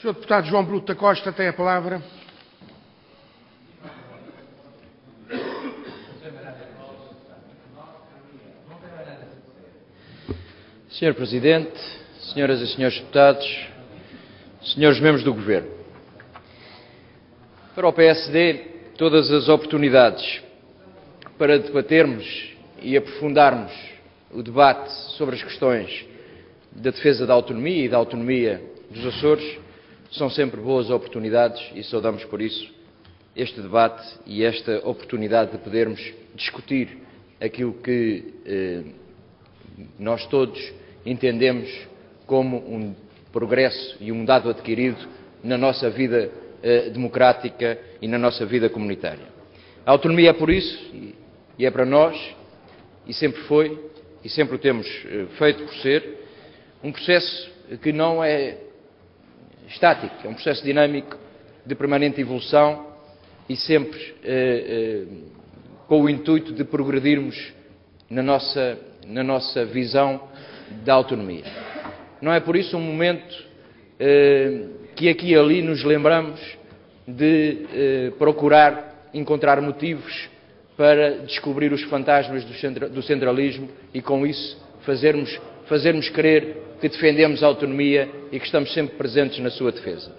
Sr. Deputado João Bruto da Costa tem a palavra. Sr. Presidente, Senhoras e Senhores Deputados, Senhores Membros do Governo, para o PSD, todas as oportunidades para debatermos e aprofundarmos o debate sobre as questões da defesa da autonomia e da autonomia dos Açores são sempre boas oportunidades e saudamos por isso este debate e esta oportunidade de podermos discutir aquilo que nós todos entendemos como um progresso e um dado adquirido na nossa vida democrática e na nossa vida comunitária. A autonomia é por isso e é para nós, e sempre foi, e sempre o temos feito por ser, um processo que não é estático, é um processo dinâmico de permanente evolução e sempre com o intuito de progredirmos na nossa visão da autonomia. Não é por isso um momento que aqui e ali nos lembramos de procurar encontrar motivos para descobrir os fantasmas do centralismo e com isso fazermos crer que defendemos a autonomia e que estamos sempre presentes na sua defesa.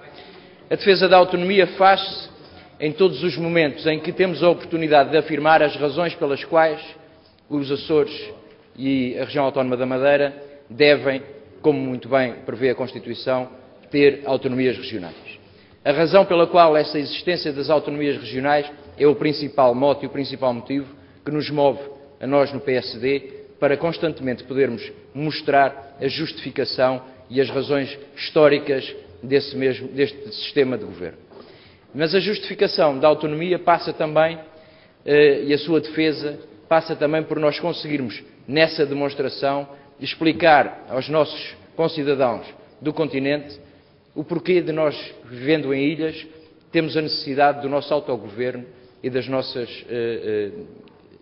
A defesa da autonomia faz-se em todos os momentos em que temos a oportunidade de afirmar as razões pelas quais os Açores e a região autónoma da Madeira devem, como muito bem prevê a Constituição, ter autonomias regionais. A razão pela qual essa existência das autonomias regionais é o principal mote e o principal motivo que nos move a nós no PSD para constantemente podermos mostrar a justificação e as razões históricas deste sistema de governo. Mas a justificação da autonomia passa também, e a sua defesa, passa também por nós conseguirmos, nessa demonstração, explicar aos nossos concidadãos do continente o porquê de nós, vivendo em ilhas, temos a necessidade do nosso autogoverno e das nossas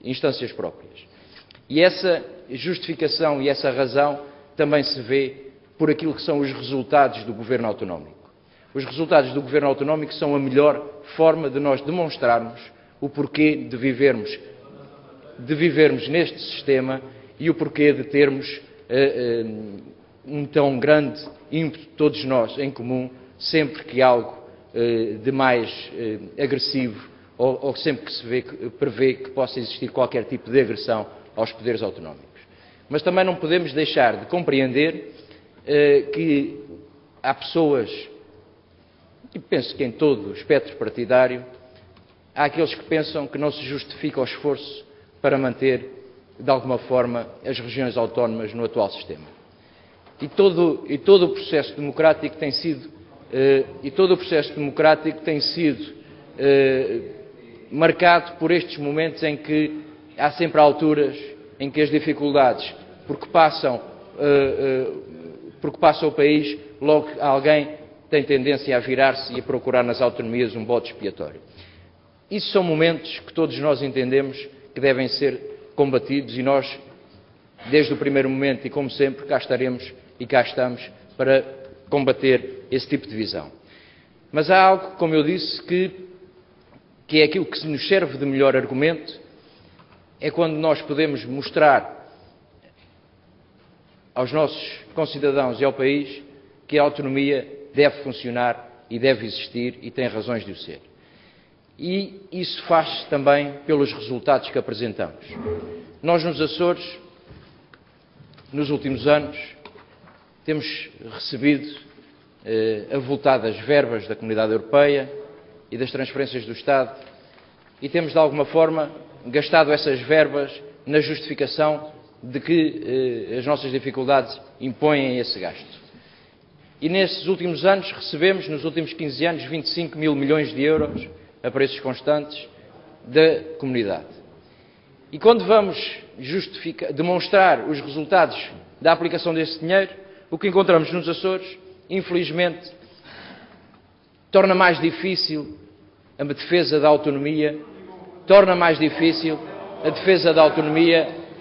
instâncias próprias. E essa justificação e essa razão também se vê por aquilo que são os resultados do governo autonómico. Os resultados do governo autonómico são a melhor forma de nós demonstrarmos o porquê de vivermos neste sistema e o porquê de termos um tão grande ímpeto, todos nós, em comum, sempre que algo de mais agressivo ou sempre que se prevê que possa existir qualquer tipo de agressão aos poderes autonómicos. Mas também não podemos deixar de compreender que há pessoas, e penso que em todo o espectro partidário, há aqueles que pensam que não se justifica o esforço para manter, de alguma forma, as regiões autónomas no atual sistema. E todo o processo democrático tem sido marcado por estes momentos em que há sempre alturas em que as dificuldades, porque passa o país, logo alguém tem tendência a virar-se e a procurar nas autonomias um bode expiatório. Isso são momentos que todos nós entendemos que devem ser combatidos e nós, desde o primeiro momento e como sempre, cá estaremos e cá estamos para combater esse tipo de visão. Mas há algo, como eu disse, que é aquilo que nos serve de melhor argumento, é quando nós podemos mostrar aos nossos concidadãos e ao país que a autonomia deve funcionar e deve existir e tem razões de o ser. E isso faz-se também pelos resultados que apresentamos. Nós, nos Açores, nos últimos anos, temos recebido avultadas verbas da Comunidade Europeia e das transferências do Estado e temos, de alguma forma, gastado essas verbas na justificação de que as nossas dificuldades impõem esse gasto. E nesses últimos anos recebemos, nos últimos 15 anos, 25 mil milhões de euros a preços constantes da comunidade. E quando vamos demonstrar os resultados da aplicação desse dinheiro, o que encontramos nos Açores, infelizmente, torna mais difícil a defesa da autonomia,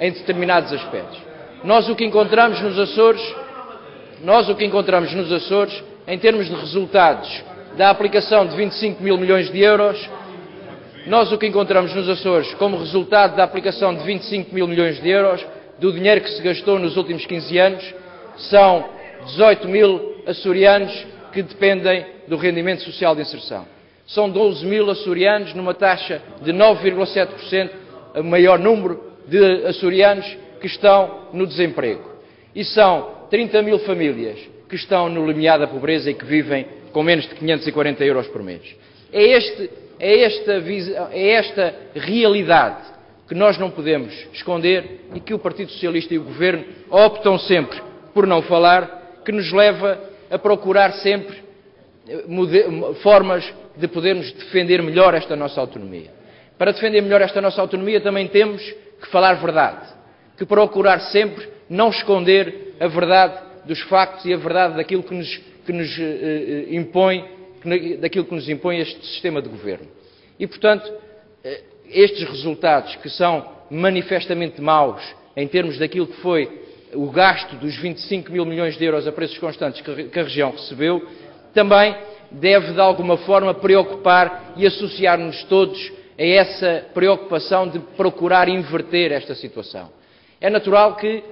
em determinados aspectos. Nós o que encontramos nos Açores em termos de resultados da aplicação de 25 mil milhões de euros, nós o que encontramos nos Açores como resultado da aplicação de 25 mil milhões de euros, do dinheiro que se gastou nos últimos 15 anos, são 18 mil açorianos que dependem do rendimento social de inserção. São 12 mil açorianos numa taxa de 9,7%, o maior número de açorianos que estão no desemprego. E são 30 mil famílias que estão no limiar da pobreza e que vivem com menos de 540 euros por mês. É esta realidade que nós não podemos esconder e que o Partido Socialista e o Governo optam sempre por não falar, que nos leva a procurar sempre formas de podermos defender melhor esta nossa autonomia. Para defender melhor esta nossa autonomia também temos que falar verdade, que procurar sempre não esconder a verdade dos factos e a verdade daquilo que nos impõe este sistema de governo. E, portanto, estes resultados que são manifestamente maus em termos daquilo que foi o gasto dos 25 mil milhões de euros a preços constantes que a região recebeu, também deve de alguma forma preocupar e associar-nos todos a essa preocupação de procurar inverter esta situação. É natural que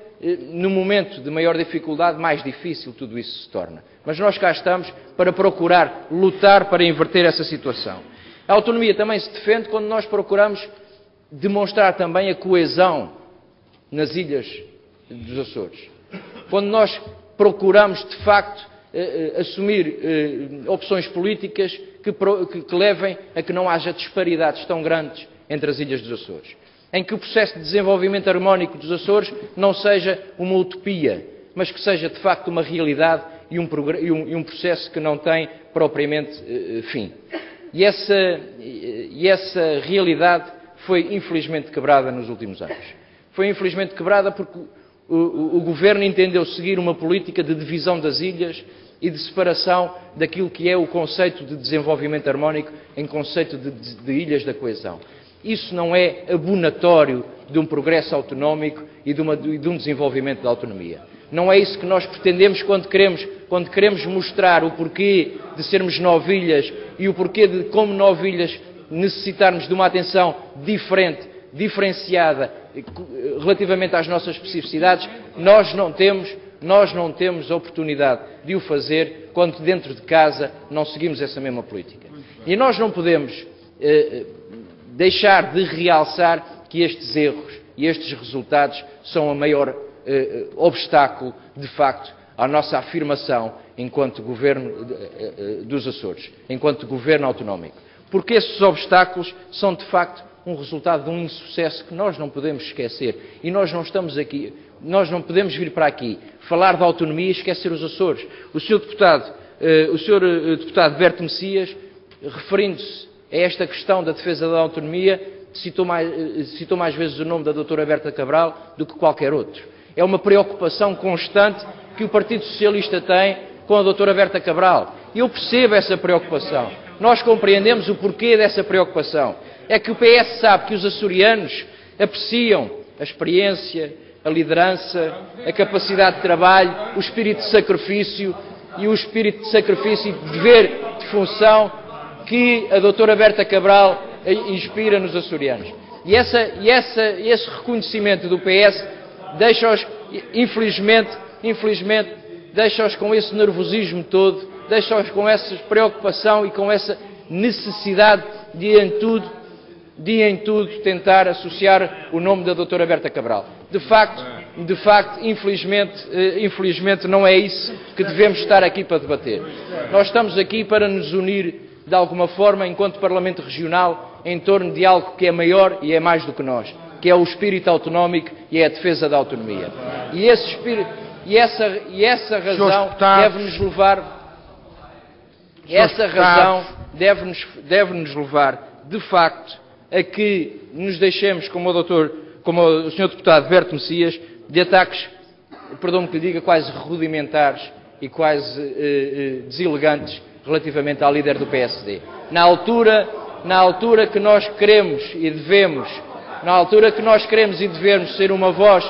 no momento de maior dificuldade, mais difícil tudo isso se torna. Mas nós cá estamos para procurar lutar para inverter essa situação. A autonomia também se defende quando nós procuramos demonstrar também a coesão nas ilhas dos Açores. Quando nós procuramos, de facto, assumir opções políticas que levem a que não haja disparidades tão grandes entre as ilhas dos Açores. Em que o processo de desenvolvimento harmónico dos Açores não seja uma utopia, mas que seja de facto uma realidade e um processo que não tem propriamente fim. E essa realidade foi infelizmente quebrada nos últimos anos. Foi infelizmente quebrada porque o Governo entendeu seguir uma política de divisão das ilhas e de separação daquilo que é o conceito de desenvolvimento harmónico em conceito de ilhas da coesão. Isso não é abonatório de um progresso autonómico e de um desenvolvimento da autonomia. Não é isso que nós pretendemos quando queremos mostrar o porquê de sermos novilhas e o porquê de, como novilhas, necessitarmos de uma atenção diferente, diferenciada, relativamente às nossas especificidades. Nós não temos a oportunidade de o fazer quando dentro de casa não seguimos essa mesma política. E nós não podemos deixar de realçar que estes erros e estes resultados são o maior obstáculo, de facto, à nossa afirmação enquanto Governo dos Açores, enquanto Governo autonómico. Porque esses obstáculos são, de facto, um resultado de um insucesso que nós não podemos esquecer. E nós não estamos aqui, nós não podemos vir para aqui falar da autonomia e esquecer os Açores. O Sr. Deputado Berto Messias, referindo-se a esta questão da defesa da autonomia, citou mais vezes o nome da doutora Berta Cabral do que qualquer outro. É uma preocupação constante que o Partido Socialista tem com a doutora Berta Cabral. E eu percebo essa preocupação. Nós compreendemos o porquê dessa preocupação. É que o PS sabe que os açorianos apreciam a experiência, a liderança, a capacidade de trabalho, o espírito de sacrifício e de dever de função que a doutora Berta Cabral inspira nos açorianos. E esse reconhecimento do PS deixa-os, infelizmente, deixa-os com esse nervosismo todo, deixa-os com essa preocupação e com essa necessidade de em tudo tentar associar o nome da doutora Berta Cabral. De facto, infelizmente não é isso que devemos estar aqui para debater. Nós estamos aqui para nos unir de alguma forma, enquanto Parlamento Regional, em torno de algo que é maior e é mais do que nós, que é o espírito autonómico e é a defesa da autonomia. E esse espírito, e essa razão deve-nos levar, deve-nos levar, de facto, a que nos deixemos, como o Sr. Deputado Berto Messias, de ataques, perdão-me que lhe diga, quase rudimentares e quase deselegantes relativamente à líder do PSD. Na altura que nós queremos e devemos ser uma voz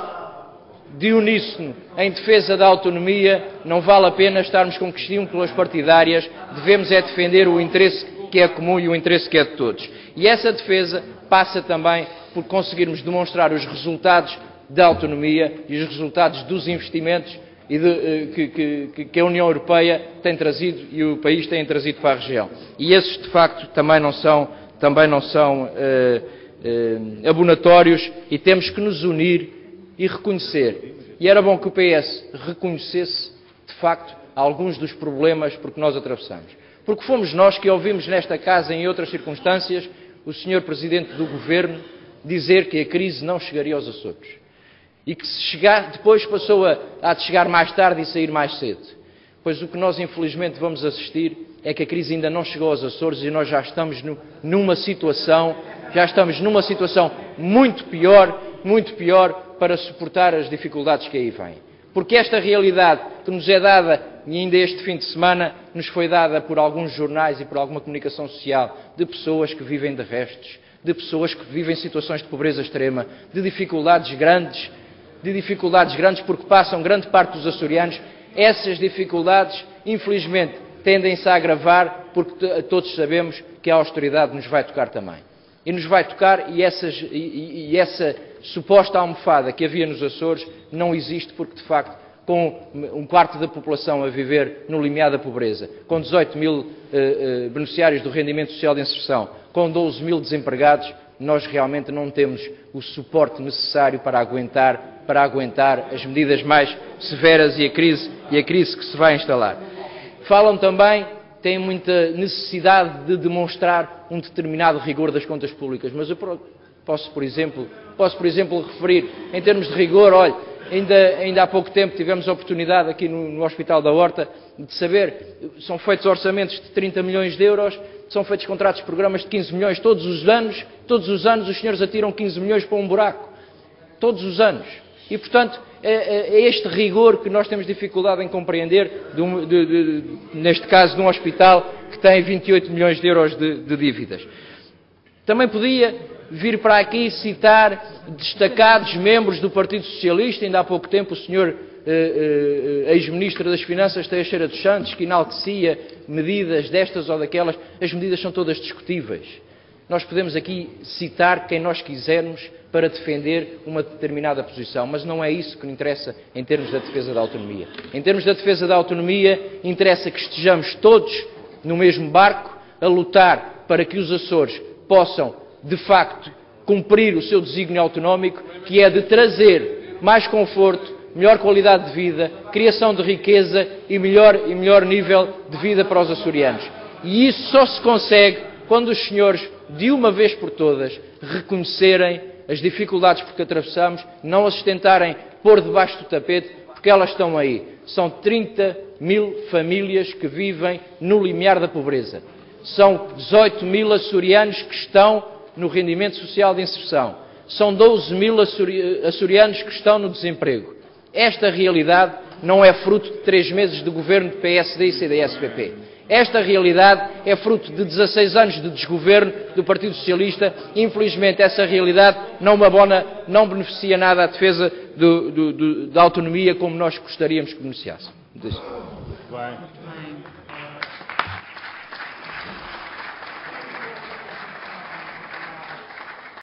de uníssono em defesa da autonomia, não vale a pena estarmos com questões partidárias, devemos é defender o interesse que é comum e o interesse que é de todos. E essa defesa passa também por conseguirmos demonstrar os resultados da autonomia e os resultados dos investimentos que a União Europeia tem trazido e o país tem trazido para a região. E esses, de facto, também não são abonatórios e temos que nos unir e reconhecer. E era bom que o PS reconhecesse, de facto, alguns dos problemas por que nós atravessamos. Porque fomos nós que ouvimos nesta casa, em outras circunstâncias, o Sr. Presidente do Governo dizer que a crise não chegaria aos Açores. E que se chegar, depois passou a chegar mais tarde e sair mais cedo. Pois o que nós infelizmente vamos assistir é que a crise ainda não chegou aos Açores e nós já estamos numa situação muito pior para suportar as dificuldades que aí vêm. Porque esta realidade que nos é dada, e ainda este fim de semana, nos foi dada por alguns jornais e por alguma comunicação social, de pessoas que vivem de restos, de pessoas que vivem situações de pobreza extrema, de dificuldades grandes porque passam grande parte dos açorianos. Essas dificuldades, infelizmente, tendem-se a agravar porque todos sabemos que a austeridade nos vai tocar também. E nos vai tocar e essa suposta almofada que havia nos Açores não existe porque, de facto, com um quarto da população a viver no limiar da pobreza, com 18 mil beneficiários do rendimento social de inserção, com 12 mil desempregados, nós realmente não temos o suporte necessário para aguentar as medidas mais severas e a crise que se vai instalar. Falam também, têm muita necessidade de demonstrar um determinado rigor das contas públicas, mas eu posso, por exemplo, referir, em termos de rigor, olha, ainda há pouco tempo tivemos a oportunidade aqui no Hospital da Horta de saber, são feitos orçamentos de 30 milhões de euros, são feitos contratos de programas de 15 milhões todos os anos os senhores atiram 15 milhões para um buraco, todos os anos. E, portanto, é este rigor que nós temos dificuldade em compreender, neste caso de um hospital que tem 28 milhões de euros de dívidas. Também podia vir para aqui citar destacados membros do Partido Socialista, ainda há pouco tempo o senhor ex-ministro das Finanças, Teixeira dos Santos, que enaltecia medidas destas ou daquelas. As medidas são todas discutíveis. Nós podemos aqui citar quem nós quisermos para defender uma determinada posição, mas não é isso que interessa em termos da defesa da autonomia. Em termos da defesa da autonomia, interessa que estejamos todos no mesmo barco, a lutar para que os Açores possam, de facto, cumprir o seu desígnio autonómico, que é de trazer mais conforto, melhor qualidade de vida, criação de riqueza e melhor nível de vida para os açorianos. E isso só se consegue quando os senhores, de uma vez por todas, reconhecerem as dificuldades por que atravessamos, não as tentarem pôr debaixo do tapete, porque elas estão aí. São 30 mil famílias que vivem no limiar da pobreza. São 18 mil açorianos que estão no rendimento social de inserção. São 12 mil açorianos que estão no desemprego. Esta realidade não é fruto de 3 meses de governo de PSD e CDS-PP. Esta realidade é fruto de 16 anos de desgoverno do Partido Socialista. Infelizmente, essa realidade não beneficia nada à defesa da autonomia como nós gostaríamos que beneficiasse.